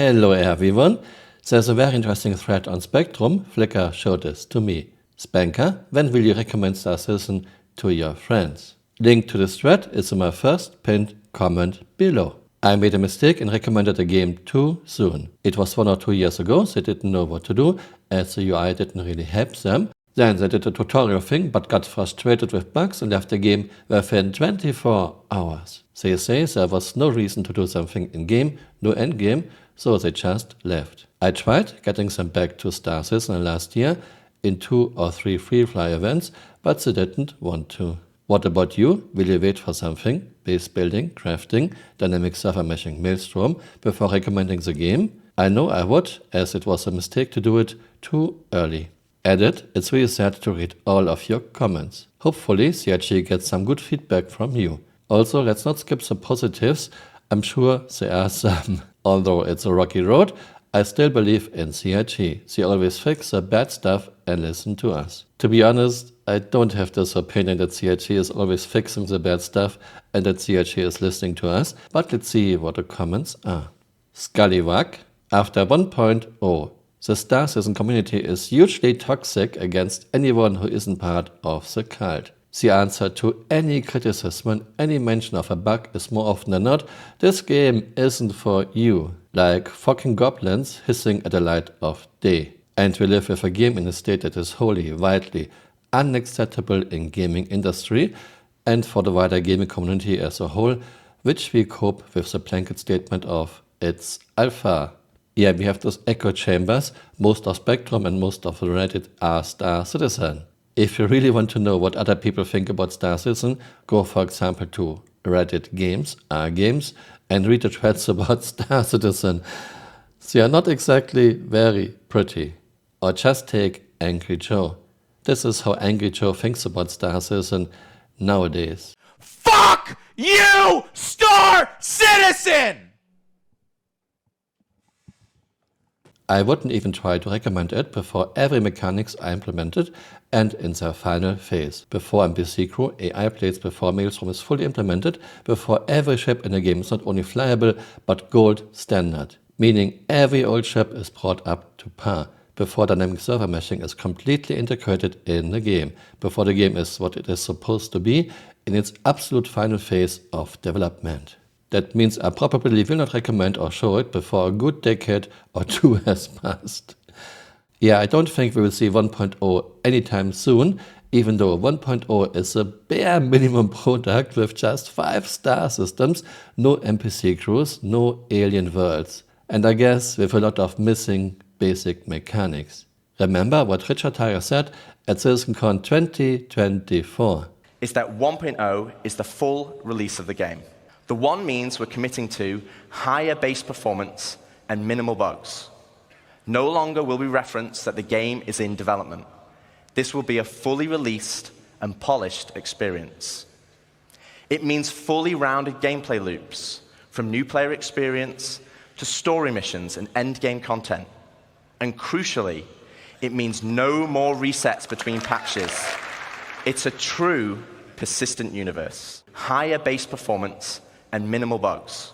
Hello everyone. There's a very interesting thread on Spectrum. Flickr showed this to me. Spanker, when will you recommend Star Citizen to your friends? Link to this thread is in my first pinned comment below. I made a mistake and recommended the game too soon. It was 1 or 2 years ago, so they didn't know what to do, as the UI didn't really help them. Then they did a tutorial thing, but got frustrated with bugs and left the game within 24 hours. They say there was no reason to do something in-game, no endgame, so they just left. I tried getting them back to Star Citizen last year in 2 or 3 free-fly events, but they didn't want to. What about you? Will you wait for something, base building, crafting, dynamic server meshing, Maelstrom, before recommending the game? I know I would, as it was a mistake to do it too early. Edit, it's really sad to read all of your comments. Hopefully CRG gets some good feedback from you. Also, let's not skip the positives. I'm sure there are some. Although it's a rocky road, I still believe in CRG. They always fix the bad stuff and listen to us. To be honest, I don't have this opinion that CRG is always fixing the bad stuff and that CRG is listening to us, but let's see what the comments are. Scullywag, after 1.0, the Star Citizen community is hugely toxic against anyone who isn't part of the cult. The answer to any criticism and any mention of a bug is more often than not, this game isn't for you. Like fucking goblins hissing at the light of day. And we live with a game in a state that is wholly, widely unacceptable in gaming industry and for the wider gaming community as a whole, which we cope with the blanket statement of it's alpha. Yeah, we have those echo chambers, most of Spectrum and most of Reddit are Star Citizen. If you really want to know what other people think about Star Citizen, go for example to Reddit Games, R-Games, and read the threads about Star Citizen. They are not exactly very pretty. Or just take Angry Joe. This is how Angry Joe thinks about Star Citizen nowadays. Fuck you, Star Citizen! I wouldn't even try to recommend it before every mechanics are implemented and in their final phase. Before NPC crew, AI plates, before Maelstrom is fully implemented, before every ship in the game is not only flyable but gold standard. Meaning every old ship is brought up to par. Before dynamic server meshing is completely integrated in the game. Before the game is what it is supposed to be in its absolute final phase of development. That means I probably will not recommend or show it before a good decade or 2 has passed. Yeah, I don't think we will see 1.0 anytime soon, even though 1.0 is a bare minimum product with just 5 star systems, no NPC crews, no alien worlds. And I guess with a lot of missing basic mechanics. Remember what Richard Tyler said at CitizenCon 2024. Is that 1.0 is the full release of the game. The 1 means we're committing to higher base performance and minimal bugs. No longer will we reference that the game is in development. This will be a fully released and polished experience. It means fully rounded gameplay loops, from new player experience to story missions and endgame content. And crucially, it means no more resets between patches. It's a true persistent universe. Higher base performance and minimal bugs.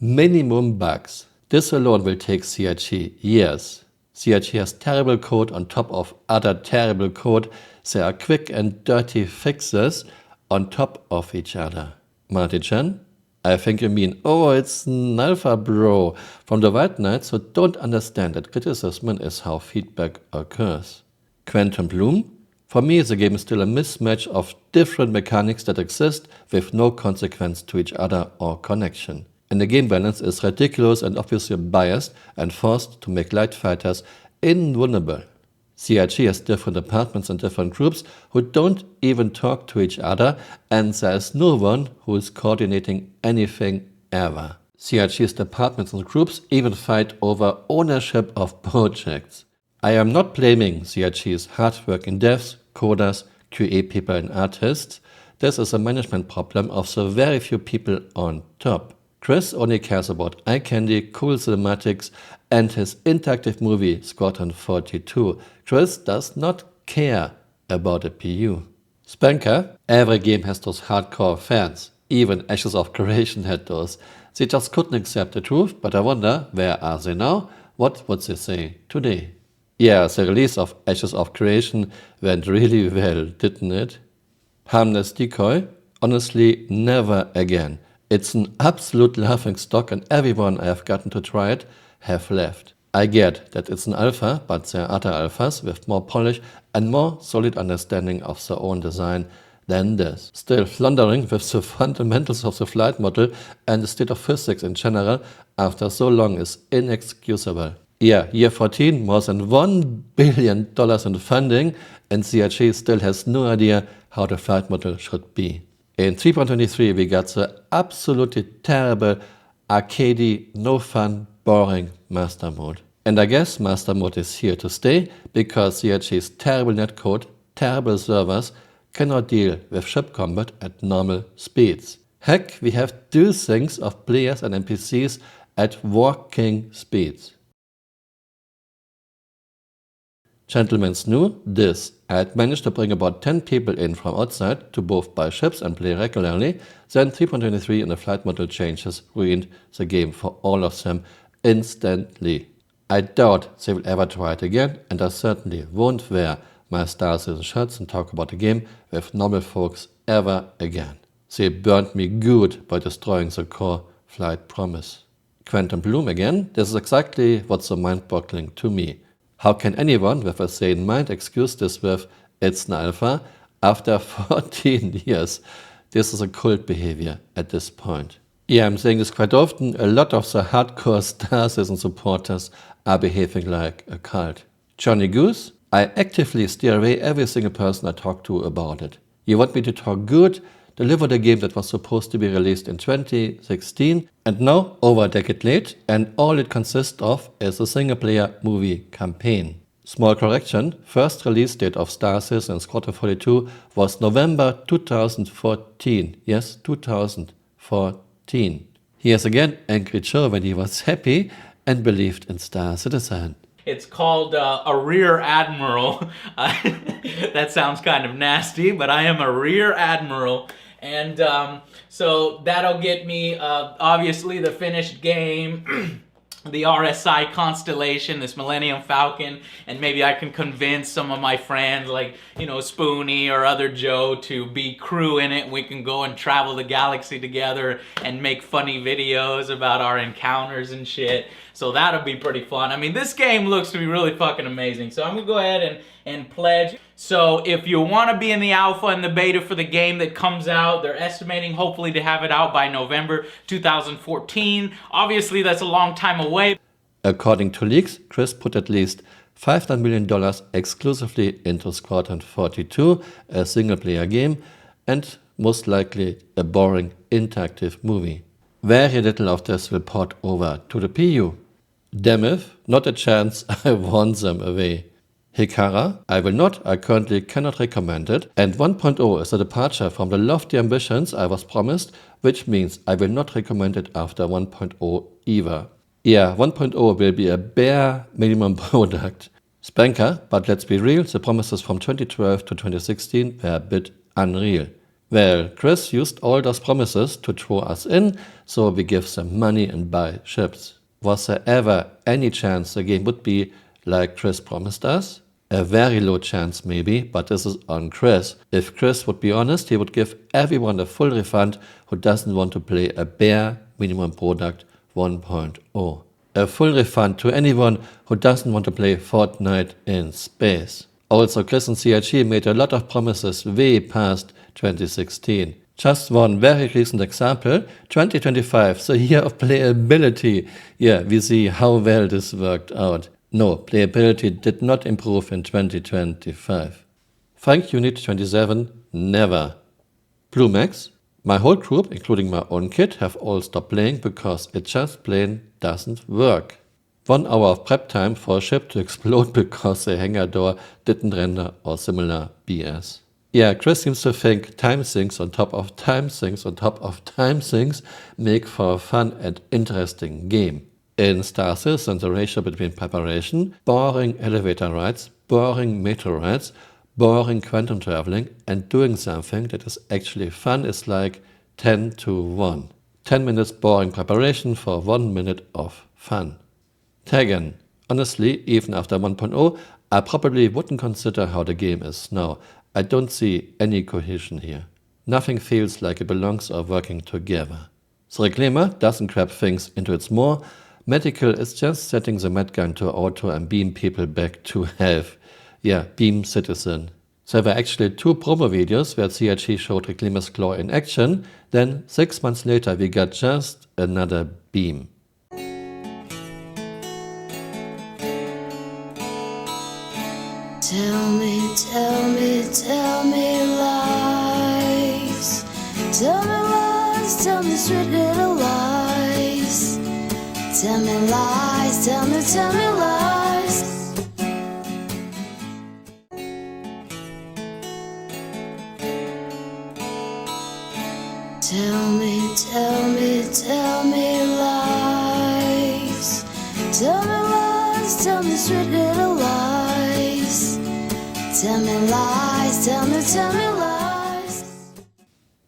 Minimum bugs. This alone will take CRG years. CRG has terrible code on top of other terrible code. There are quick and dirty fixes on top of each other. Martin, I think you mean, oh, it's an alpha bro from the White Knights who don't understand that criticism is how feedback occurs. Quantum Bloom? For me, the game is still a mismatch of different mechanics that exist with no consequence to each other or connection. And the game balance is ridiculous and obviously biased and forced to make light fighters invulnerable. CRG has different departments and different groups who don't even talk to each other, and there is no one who is coordinating anything ever. CRG's departments and groups even fight over ownership of projects. I am not blaming CRG's hardworking devs, coders, QA people and artists. This is a management problem of the very few people on top. Chris only cares about eye candy, cool cinematics and his interactive movie Squadron 42. Chris does not care about a PU. Spanker, every game has those hardcore fans. Even Ashes of Creation had those. They just couldn't accept the truth, but I wonder, where are they now? What would they say today? Yeah, the release of Ashes of Creation went really well, didn't it? Harmless decoy? Honestly, never again. It's an absolute laughingstock and everyone I have gotten to try it have left. I get that it's an alpha, but there are other alphas with more polish and more solid understanding of their own design than this. Still, floundering with the fundamentals of the flight model and the state of physics in general after so long is inexcusable. Yeah, year 14, more than $1 billion in funding, and CRG still has no idea how the flight model should be. In 3.23 we got the absolutely terrible, arcadey, no fun, boring master mode. And I guess master mode is here to stay because CRG's terrible netcode, terrible servers cannot deal with ship combat at normal speeds. Heck, we have two things of players and NPCs at walking speeds. Gentlemen knew this. I had managed to bring about 10 people in from outside to both buy ships and play regularly. Then 3.23 and the flight model changes ruined the game for all of them instantly. I doubt they will ever try it again, and I certainly won't wear my Star Citizen shirts and talk about the game with normal folks ever again. They burned me good by destroying the core flight promise. Quantum Bloom again? This is exactly what's so mind-boggling to me. How can anyone with a sane mind excuse this with "it's an alpha" after 14 years? This is a cult behavior at this point. Yeah, I'm saying this quite often. A lot of the hardcore Star Citizen supporters are behaving like a cult. Johnny Goose? I actively steer away every single person I talk to about it. You want me to talk good? Deliver the game that was supposed to be released in 2016 and now over a decade late, and all it consists of is a single-player movie campaign. Small correction, first release date of Star Citizen and Squadron 42 was November 2014. Yes, 2014. Here's again Angry Joe when he was happy and believed in Star Citizen. It's called a rear admiral. That sounds kind of nasty, but I am a rear admiral. And so that'll get me, obviously, the finished game, the RSI Constellation, this Millennium Falcon, and maybe I can convince some of my friends like, you know, Spoonie or other Joe to be crew in it. We can go and travel the galaxy together and make funny videos about our encounters and shit. So that'll be pretty fun. I mean, this game looks to be really fucking amazing. So I'm gonna go ahead and pledge. So if you want to be in the alpha and the beta for the game that comes out, they're estimating hopefully to have it out by November 2014. Obviously, that's a long time away. According to leaks, Chris put at least $500 million exclusively into Squadron 42, a single-player game, and most likely a boring interactive movie. Very little of this will port over to the PU. Damn if, not a chance, I want them away. Hikara, I will not, I currently cannot recommend it, and 1.0 is a departure from the lofty ambitions I was promised, which means I will not recommend it after 1.0 either. Yeah, 1.0 will be a bare minimum product. Spanker, but let's be real, the promises from 2012 to 2016 were a bit unreal. Well, Chris used all those promises to throw us in, so we give them money and buy ships. Was there ever any chance the game would be like Chris promised us? A very low chance maybe, but this is on Chris. If Chris would be honest, he would give everyone a full refund who doesn't want to play a bare minimum product 1.0. A full refund to anyone who doesn't want to play Fortnite in space. Also, Chris and CRG made a lot of promises way past 2016. Just one very recent example, 2025, the year of playability. Yeah, we see how well this worked out. No, playability did not improve in 2025. Frank Unit 27, never. Bluemax, my whole group, including my own kid, have all stopped playing because it just plain doesn't work. 1 hour of prep time for a ship to explode because the hangar door didn't render or similar BS. Yeah, Chris seems to think time sinks on top of time sinks on top of time sinks make for a fun and interesting game. In Star Citizen, the ratio between preparation, boring elevator rides, boring metro rides, boring quantum traveling, and doing something that is actually fun is like 10-1. 10 minutes boring preparation for 1 minute of fun. Tagging. Honestly, even after 1.0, I probably wouldn't consider how the game is now. I don't see any cohesion here. Nothing feels like it belongs or working together. The Reclaimer doesn't grab things into its maw. Medical is just setting the medgun to auto and beam people back to health. Yeah, beam citizen. There were actually 2 promo videos where CRG showed Reclaimer's claw in action, then 6 months later we got just another beam. Tell me lies. Tell me lies, tell me sweet little lies. Tell me lies, tell me lies. Tell me lies. Tell me lies, tell me sweet little lies. Tell me lies, tell me lies.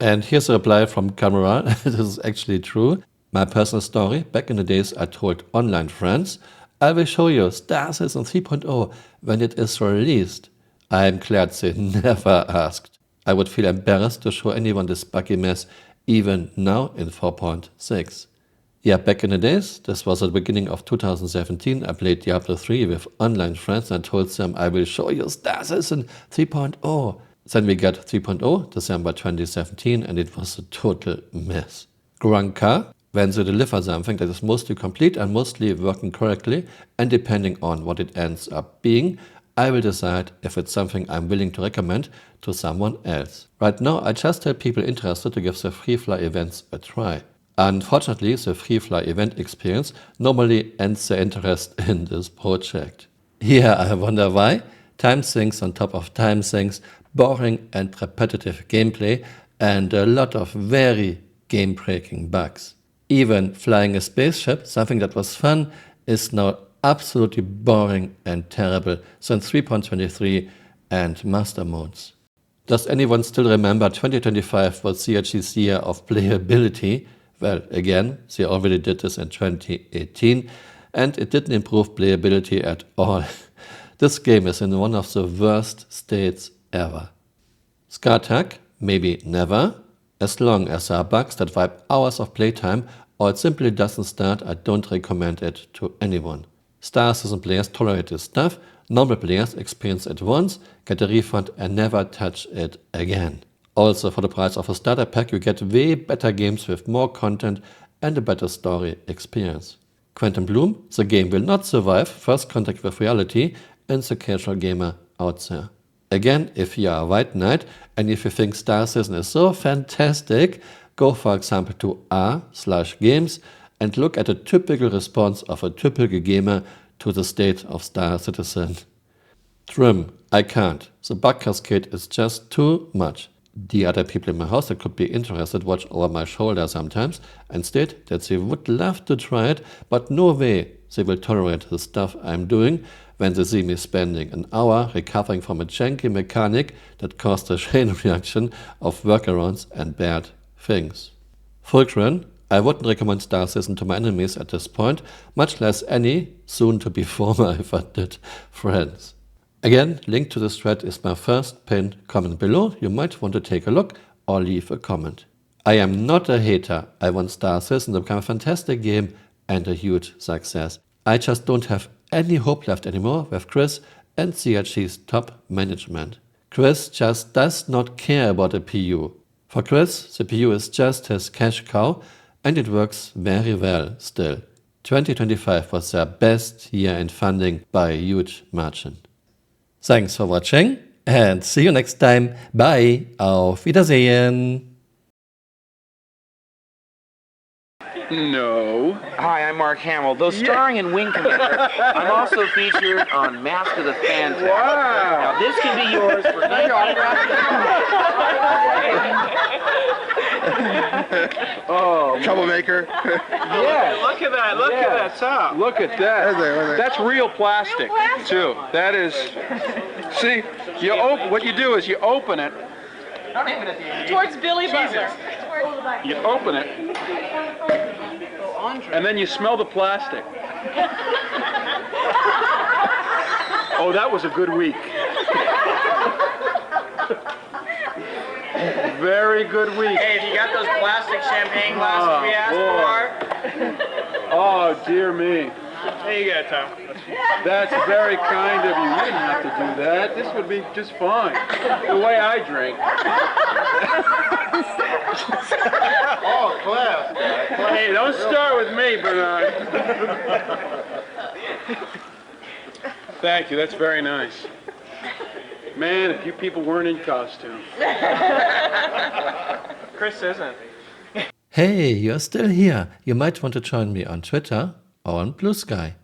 And here's a reply from Camural. This is actually true. My personal story, back in the days I told online friends, I will show you Star Citizen 3.0 when it is released. I'm glad they never asked. I would feel embarrassed to show anyone this buggy mess even now in 4.6. Yeah, back in the days, this was at the beginning of 2017, I played Diablo 3 with online friends and I told them I will show you Star Citizen 3.0. Then we got 3.0, December 2017, and it was a total mess. Granka, when they deliver something that is mostly complete and mostly working correctly, and depending on what it ends up being, I will decide if it's something I'm willing to recommend to someone else. Right now, I just tell people interested to give the free fly events a try. Unfortunately, the free fly event experience normally ends their interest in this project. Yeah, I wonder why. Time sinks on top of time sinks, boring and repetitive gameplay, and a lot of very game-breaking bugs. Even flying a spaceship, something that was fun, is now absolutely boring and terrible since 3.23 and master modes. Does anyone still remember 2025 was CRG's year of playability? Well, again, they already did this in 2018, and it didn't improve playability at all. This game is in one of the worst states ever. ScarTag, maybe never. As long as there are bugs that wipe hours of playtime or it simply doesn't start, I don't recommend it to anyone. Star Citizen players tolerate this stuff, normal players experience it once, get a refund and never touch it again. Also, for the price of a starter pack, you get way better games with more content and a better story experience. Quantum Bloom, the game will not survive first contact with reality and the casual gamer out there. Again, if you are a white knight and if you think Star Citizen is so fantastic, go for example to r/games and look at a typical response of a typical gamer to the state of Star Citizen. Trim, I can't. The bug cascade is just too much. The other people in my house that could be interested watch over my shoulder sometimes and state that they would love to try it, but no way they will tolerate the stuff I'm doing when they see me spending an hour recovering from a janky mechanic that caused a chain reaction of workarounds and bad things. Fulcrum, I wouldn't recommend Star Citizen to my enemies at this point, much less any soon-to-be former if I did friends. Again, link to this thread is my first pinned comment below. You might want to take a look or leave a comment. I am not a hater. I want Star Citizen to become a fantastic game and a huge success. I just don't have any hope left anymore with Chris and CRG's top management. Chris just does not care about the PU. For Chris, the PU is just his cash cow and it works very well still. 2025 was their best year in funding by a huge margin. Thanks for watching and see you next time. Bye. Auf Wiedersehen. No. Hi, I'm Mark Hamill. Though starring in Wing Commander, I'm also featured on Mask of the Phantasm. Wow. Now this can be yours for Oh, troublemaker. Yeah. Look at that. Look at that top. Look at that. That's real plastic, too. That is. See, you open. What you do is you open it. Towards Billy Butler. You open it, and then you smell the plastic. Oh, that was a good week. Very good week. Hey, if you got those plastic champagne glasses we asked for. Oh, dear me. There you go, Tom. That's very kind of you. You didn't have to do that. This would be just fine. The way I drink. Oh, Cliff. Hey, don't start with me, Bernard. Thank you. That's very nice. Man, if you people weren't in costume. Chris isn't. Hey, you're still here. You might want to join me on Twitter or on Blue Sky.